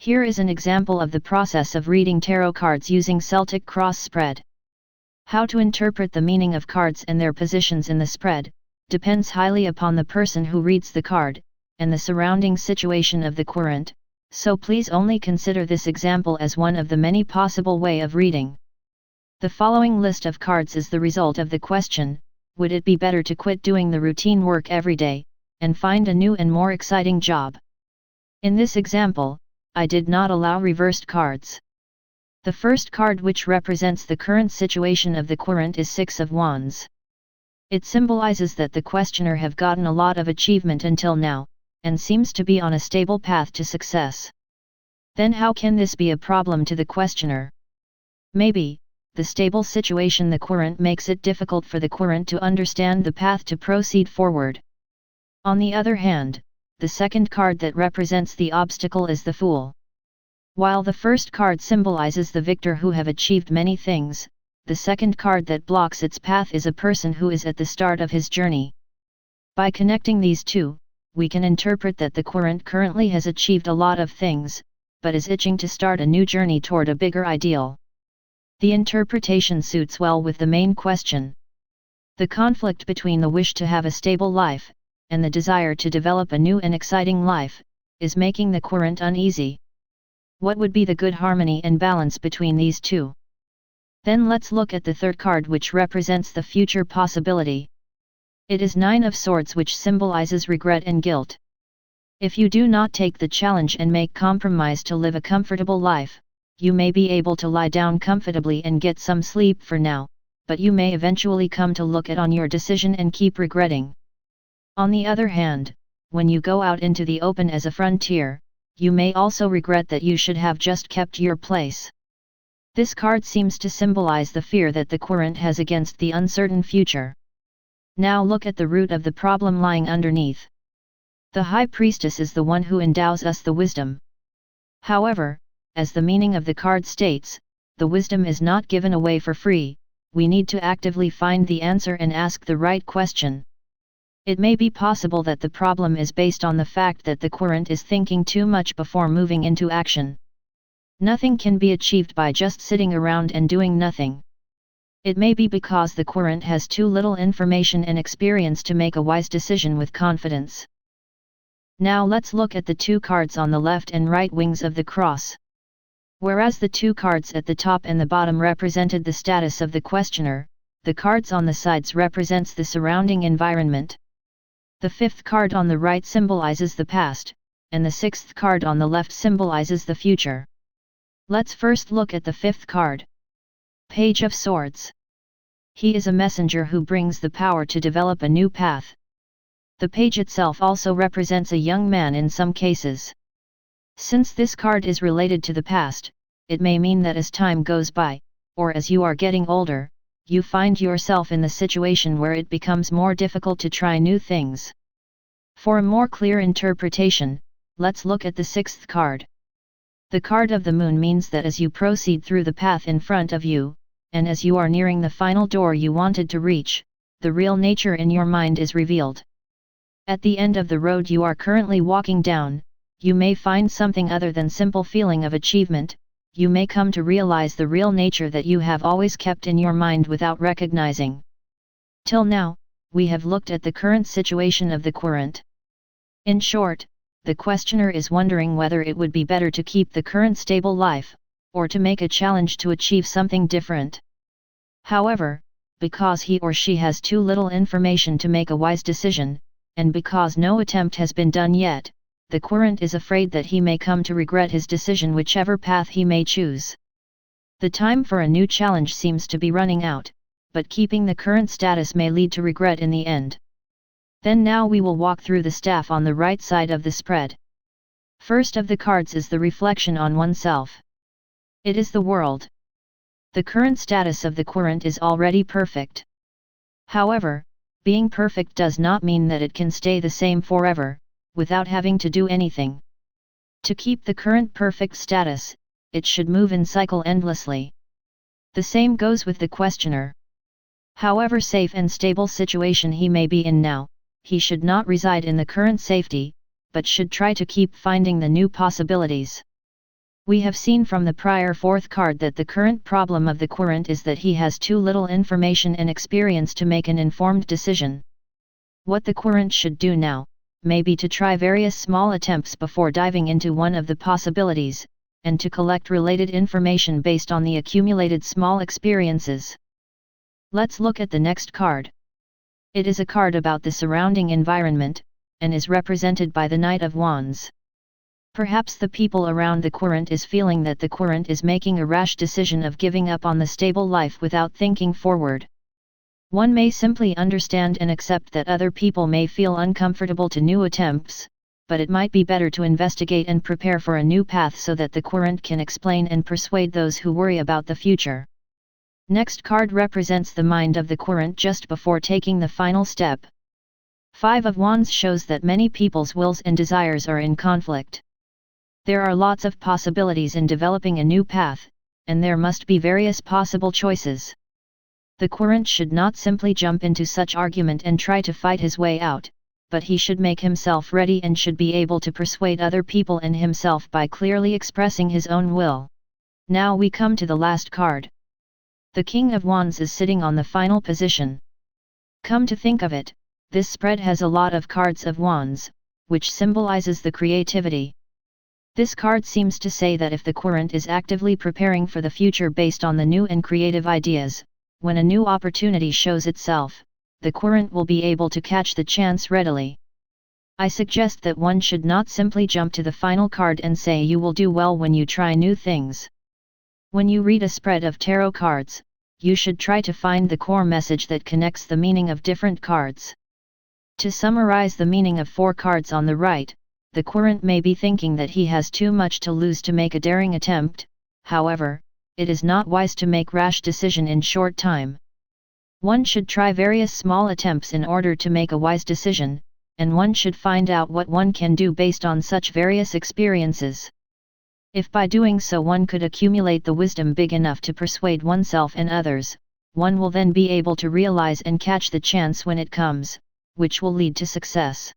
Here is an example of the process of reading tarot cards using Celtic cross spread. How to interpret the meaning of cards and their positions in the spread depends highly upon the person who reads the card, and the surrounding situation of the querent, so please only consider this example as one of the many possible way of reading. The following list of cards is the result of the question, would it be better to quit doing the routine work every day, and find a new and more exciting job? In this example, I did not allow reversed cards. The first card, which represents the current situation of the querent, is Six of Wands. It symbolizes that the questioner have gotten a lot of achievement until now, and seems to be on a stable path to success. Then how can this be a problem to the questioner? Maybe, the stable situation the querent makes it difficult for the querent to understand the path to proceed forward. On the other hand, the second card that represents the obstacle is the Fool. While the first card symbolizes the victor who have achieved many things, the second card that blocks its path is a person who is at the start of his journey. By connecting these two, we can interpret that the querent currently has achieved a lot of things, but is itching to start a new journey toward a bigger ideal. The interpretation suits well with the main question. The conflict between the wish to have a stable life, and the desire to develop a new and exciting life, is making the querent uneasy. What would be the good harmony and balance between these two? Then let's look at the third card, which represents the future possibility. It is Nine of Swords, which symbolizes regret and guilt. If you do not take the challenge and make compromise to live a comfortable life, you may be able to lie down comfortably and get some sleep for now, but you may eventually come to look at on your decision and keep regretting. On the other hand, when you go out into the open as a frontier, you may also regret that you should have just kept your place. This card seems to symbolize the fear that the querent has against the uncertain future. Now look at the root of the problem lying underneath. The High Priestess is the one who endows us the wisdom. However, as the meaning of the card states, the wisdom is not given away for free, we need to actively find the answer and ask the right question. It may be possible that the problem is based on the fact that the querent is thinking too much before moving into action. Nothing can be achieved by just sitting around and doing nothing. It may be because the querent has too little information and experience to make a wise decision with confidence. Now let's look at the two cards on the left and right wings of the cross. Whereas the two cards at the top and the bottom represented the status of the questioner, the cards on the sides represents the surrounding environment. The fifth card on the right symbolizes the past, and the sixth card on the left symbolizes the future. Let's first look at the fifth card. Page of Swords. He is a messenger who brings the power to develop a new path. The page itself also represents a young man in some cases. Since this card is related to the past, it may mean that as time goes by, or as you are getting older, you find yourself in the situation where it becomes more difficult to try new things. For a more clear interpretation, let's look at the sixth card. The card of the Moon means that as you proceed through the path in front of you, and as you are nearing the final door you wanted to reach, the real nature in your mind is revealed. At the end of the road you are currently walking down, you may find something other than simple feeling of achievement. You may come to realize the real nature that you have always kept in your mind without recognizing. Till now, we have looked at the current situation of the querent. In short, the questioner is wondering whether it would be better to keep the current stable life, or to make a challenge to achieve something different. However, because he or she has too little information to make a wise decision, and because no attempt has been done yet, the querent is afraid that he may come to regret his decision whichever path he may choose. The time for a new challenge seems to be running out, but keeping the current status may lead to regret in the end. Then now we will walk through the staff on the right side of the spread. First of the cards is the reflection on oneself. It is the world. The current status of the querent is already perfect. However, being perfect does not mean that it can stay the same forever, without having to do anything. To keep the current perfect status, it should move in cycle endlessly. The same goes with the questioner. However safe and stable situation he may be in now, he should not reside in the current safety, but should try to keep finding the new possibilities. We have seen from the prior fourth card that the current problem of the querent is that he has too little information and experience to make an informed decision. What the querent should do now, may be to try various small attempts before diving into one of the possibilities, and to collect related information based on the accumulated small experiences. Let's look at the next card. It is a card about the surrounding environment, and is represented by the Knight of Wands. Perhaps the people around the querent is feeling that the querent is making a rash decision of giving up on the stable life without thinking forward. One may simply understand and accept that other people may feel uncomfortable to new attempts, but it might be better to investigate and prepare for a new path so that the querent can explain and persuade those who worry about the future. Next card represents the mind of the querent just before taking the final step. Five of Wands shows that many people's wills and desires are in conflict. There are lots of possibilities in developing a new path, and there must be various possible choices. The querent should not simply jump into such argument and try to fight his way out, but he should make himself ready and should be able to persuade other people and himself by clearly expressing his own will. Now we come to the last card. The King of Wands is sitting on the final position. Come to think of it, this spread has a lot of cards of wands, which symbolizes the creativity. This card seems to say that if the querent is actively preparing for the future based on the new and creative ideas, when a new opportunity shows itself, the querent will be able to catch the chance readily. I suggest that one should not simply jump to the final card and say you will do well when you try new things. When you read a spread of tarot cards, you should try to find the core message that connects the meaning of different cards. To summarize the meaning of 4 cards on the right, the querent may be thinking that he has too much to lose to make a daring attempt. However, it is not wise to make rash decision in short time. One should try various small attempts in order to make a wise decision, and one should find out what one can do based on such various experiences. If by doing so one could accumulate the wisdom big enough to persuade oneself and others, one will then be able to realize and catch the chance when it comes, which will lead to success.